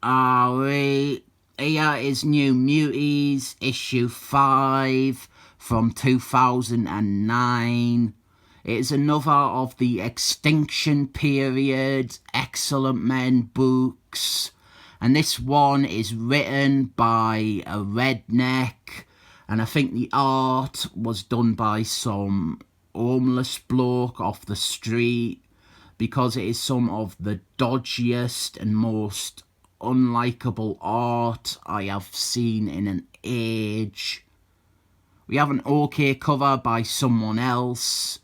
Alright, here is New Mutants issue 5 from 2009. It is another of the Extinction Period Excellent Men books, and this one is written by a redneck, and I think the art was done by some homeless bloke off the street, because it is some of the dodgiest and most unlikable art I have seen in an age. We have an okay cover by someone else.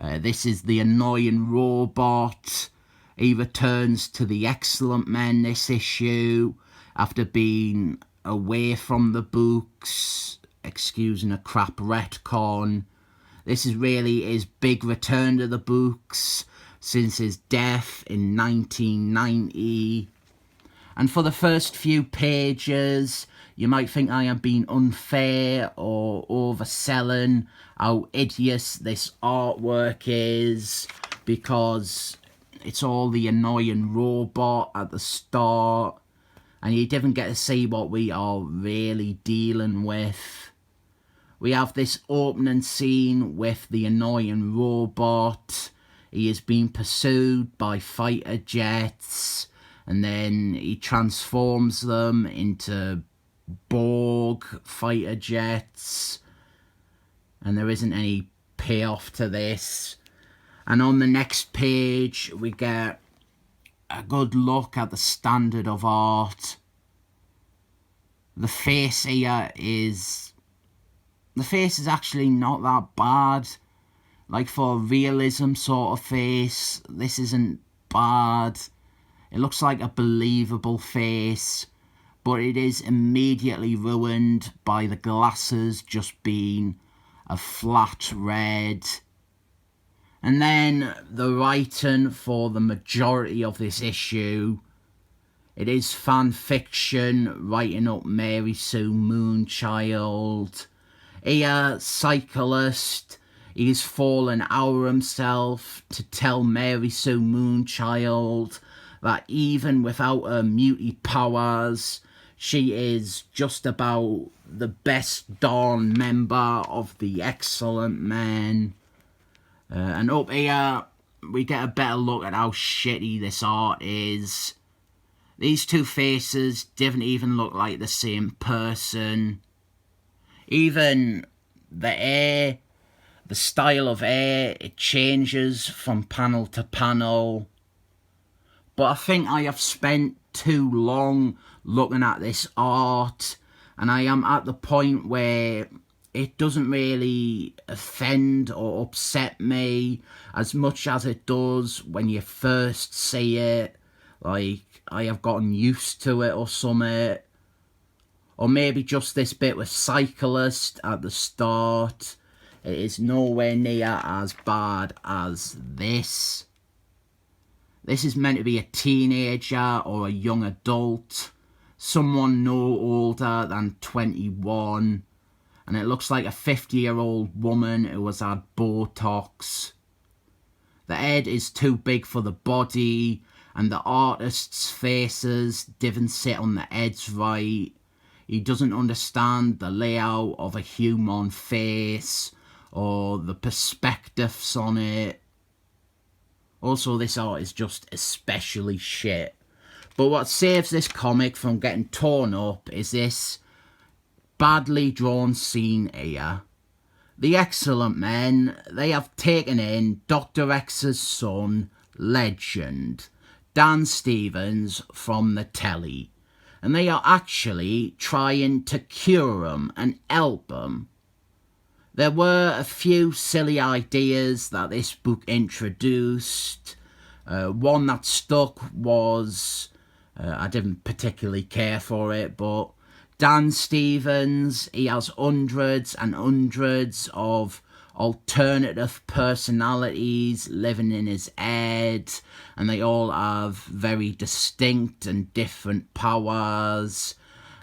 This is the annoying robot. He returns to the Excellent Men this issue after being away from the books, excusing a crap retcon. This is really his big return to the books since his death in 1990. And for the first few pages, you might think I am being unfair or overselling how hideous this artwork is, because it's all the annoying robot at the start, and you didn't get to see what we are really dealing with. We have this opening scene with the annoying robot. He is being pursued by fighter jets, and then he transforms them into Borg fighter jets, and there isn't any payoff to this. And on the next page we get a good look at the standard of art. The face here is actually not that bad. Like, for a realism sort of face, this isn't bad. It looks like a believable face, but it is immediately ruined by the glasses just being a flat red. And then the writing for the majority of this issue, it is fan fiction writing up Mary Sue Moonchild. Here, Cyclist, he is fallen out himself to tell Mary Sue Moonchild that even without her mutant powers, she is just about the best darn member of the Excellent Men. And up here, we get a better look at how shitty this art is. These two faces didn't even look like the same person. Even the hair, the style of hair, it changes from panel to panel. But I think I have spent too long looking at this art, and I am at the point where it doesn't really offend or upset me as much as it does when you first see it. Like, I have gotten used to it or something. Or maybe just this bit with Cyclist at the start. It is nowhere near as bad as this. This is meant to be a teenager or a young adult. Someone no older than 21. And it looks like a 50-year-old woman who has had Botox. The head is too big for the body, and the artist's faces didn't sit on the heads right. He doesn't understand the layout of a human face or the perspectives on it. Also, this art is just especially shit. But what saves this comic from getting torn up is this badly drawn scene here. The Excellent Men, they have taken in Dr. X's son, Legend, Dan Stevens, from the telly. And they are actually trying to cure him and help him. There were a few silly ideas that this book introduced. One that stuck was, I didn't particularly care for it, but Dan Stevens, he has hundreds and hundreds of alternative personalities living in his head, and they all have very distinct and different powers,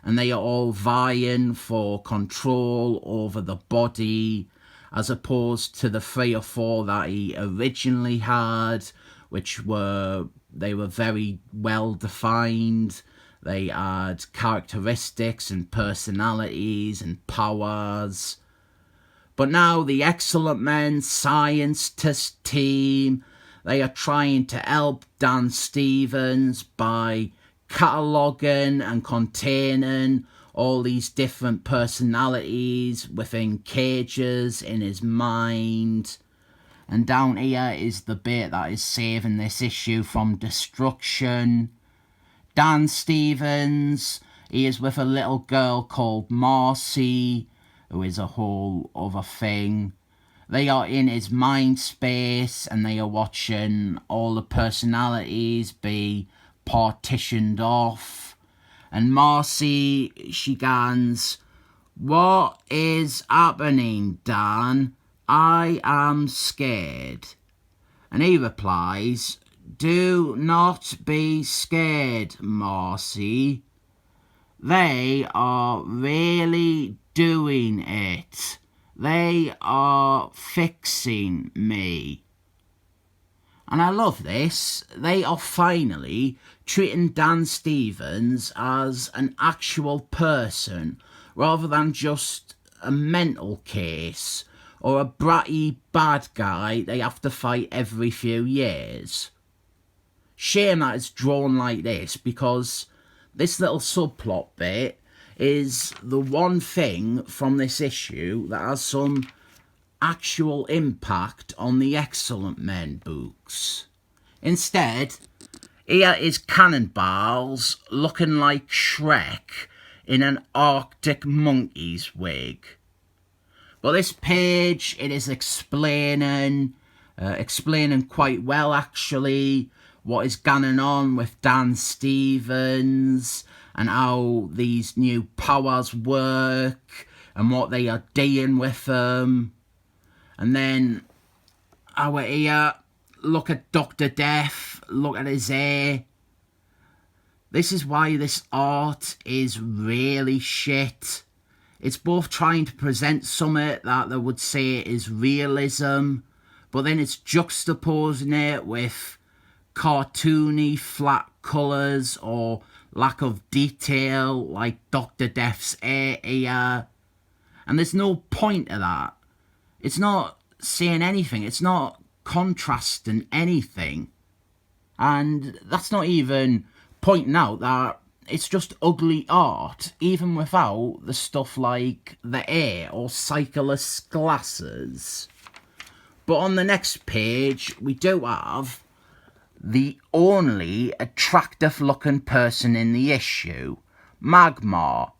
and they are all vying for control over the body, as opposed to the 3 or 4 that he originally had, which were very well defined. They had characteristics and personalities and powers. But now the Excellent Men scientist team, they are trying to help Dan Stevens by cataloguing and containing all these different personalities within cages in his mind. And down here is the bit that is saving this issue from destruction. Dan Stevens, he is with a little girl called Marcy, who is a whole other thing. They are in his mind space and they are watching all the personalities be partitioned off. And Marcy, she goes, "What is happening, Dan? I am scared." And he replies, "Do not be scared, Marcy. They are really doing it. They are fixing me." And I love this. They are finally treating Dan Stevens as an actual person rather than just a mental case or a bratty bad guy they have to fight every few years. Shame that it's drawn like this, because this little subplot bit is the one thing from this issue that has some actual impact on the Excellent Men books. Instead, here is Cannonballs looking like Shrek in an Arctic monkey's wig. But this page, it is explaining quite well actually what is going on with Dan Stevens and how these new powers work and what they are doing with them. And then our here, look at Dr. Death, look at his hair. This is why this art is really shit. It's both trying to present something that they would say is realism, but then it's juxtaposing it with cartoony flat colours or lack of detail like Dr. Death's hair here. And there's no point to that. It's not saying anything. It's not contrasting anything. And that's not even pointing out that it's just ugly art, even without the stuff like the hair or cyclist glasses. But on the next page, we do have the only attractive looking person in the issue, Magmar.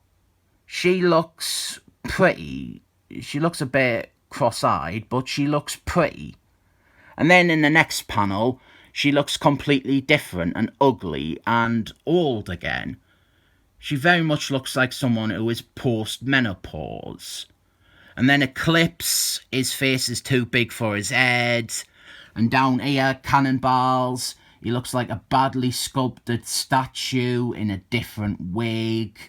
She looks pretty. She looks a bit cross-eyed, but she looks pretty. And then in the next panel, she looks completely different and ugly and old again. She very much looks like someone who is post-menopause. And then Eclipse, his face is too big for his head. And down here, Cannonballs, he looks like a badly sculpted statue in a different wig.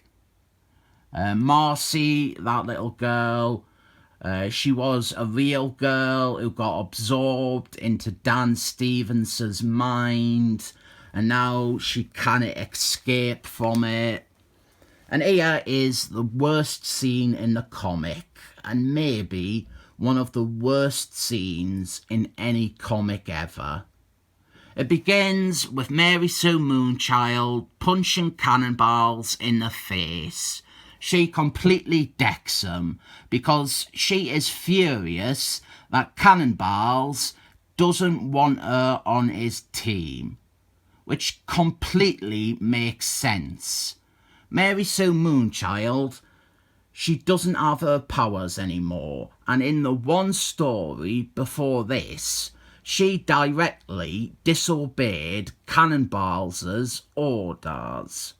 Marcy, that little girl, she was a real girl who got absorbed into Dan Stevens' mind, and now she cannot escape from it. And here is the worst scene in the comic, and maybe one of the worst scenes in any comic ever. It begins with Mary Sue Moonchild punching Cannonballs in the face. She completely decks him because she is furious that Cannonballs doesn't want her on his team, which completely makes sense. Mary Sue Moonchild, she doesn't have her powers anymore, and in the one story before this, she directly disobeyed Cannonballs' orders.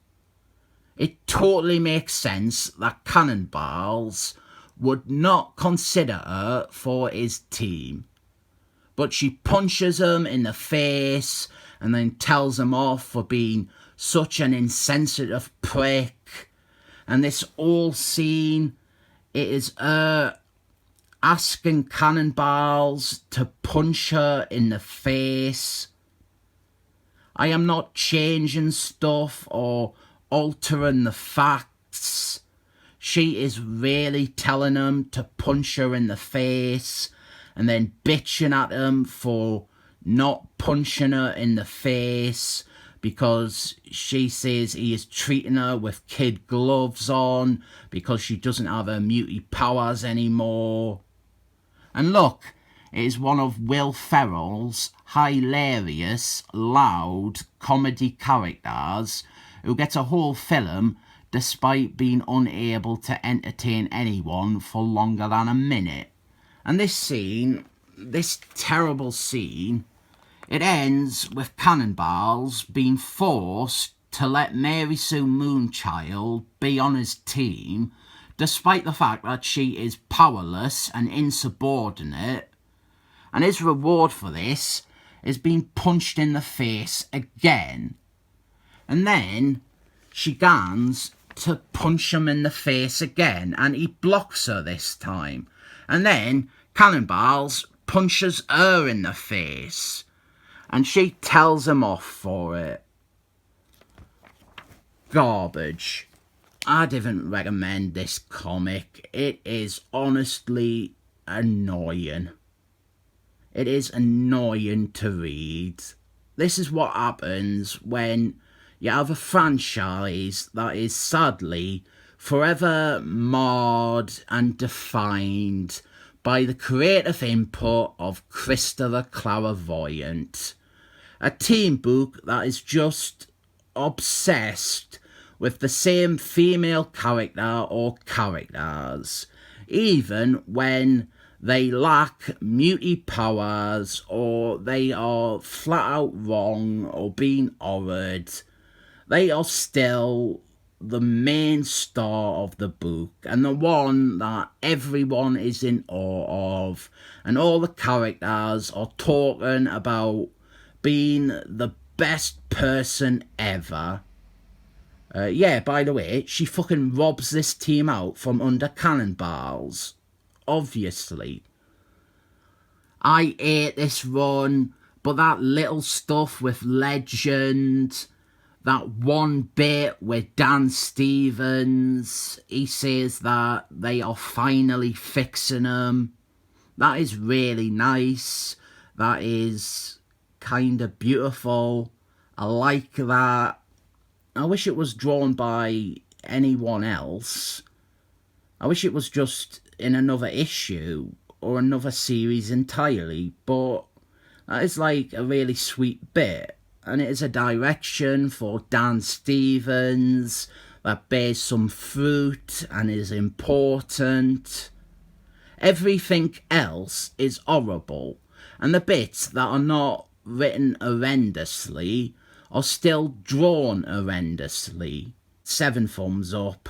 It totally makes sense that Cannonballs would not consider her for his team. But she punches him in the face and then tells him off for being such an insensitive prick. And this whole scene, it is her asking Cannonballs to punch her in the face. I am not changing stuff or altering the facts. She is really telling him to punch her in the face and then bitching at him for not punching her in the face because she says he is treating her with kid gloves on because she doesn't have her mutant powers anymore. And look, it is one of Will Ferrell's hilarious, loud comedy characters who gets a whole film despite being unable to entertain anyone for longer than a minute. And this scene, this terrible scene, it ends with Cannonballs being forced to let Mary Sue Moonchild be on his team, despite the fact that she is powerless and insubordinate. And his reward for this is being punched in the face again. And then she gans to punch him in the face again, and he blocks her this time. And then Cannonballs punches her in the face, and she tells him off for it. Garbage. I didn't recommend this comic. It is honestly annoying. It is annoying to read. This is what happens when you have a franchise that is sadly forever marred and defined by the creative input of Krista the Clairvoyant. A teen book that is just obsessed with the same female character or characters, even when they lack mutant powers or they are flat out wrong or being horrid. They are still the main star of the book and the one that everyone is in awe of, and all the characters are talking about being the best person ever. Yeah, by the way, she fucking robs this team out from under Cannonballs. Obviously. I hate this run, but that little stuff with Legend, that one bit with Dan Stevens, he says that they are finally fixing him. That is really nice. That is kind of beautiful. I like that. I wish it was drawn by anyone else. I wish it was just in another issue or another series entirely, but that is like a really sweet bit, and it is a direction for Dan Stevens that bears some fruit and is important. Everything else is horrible, and the bits that are not written horrendously are still drawn horrendously. 7 thumbs up.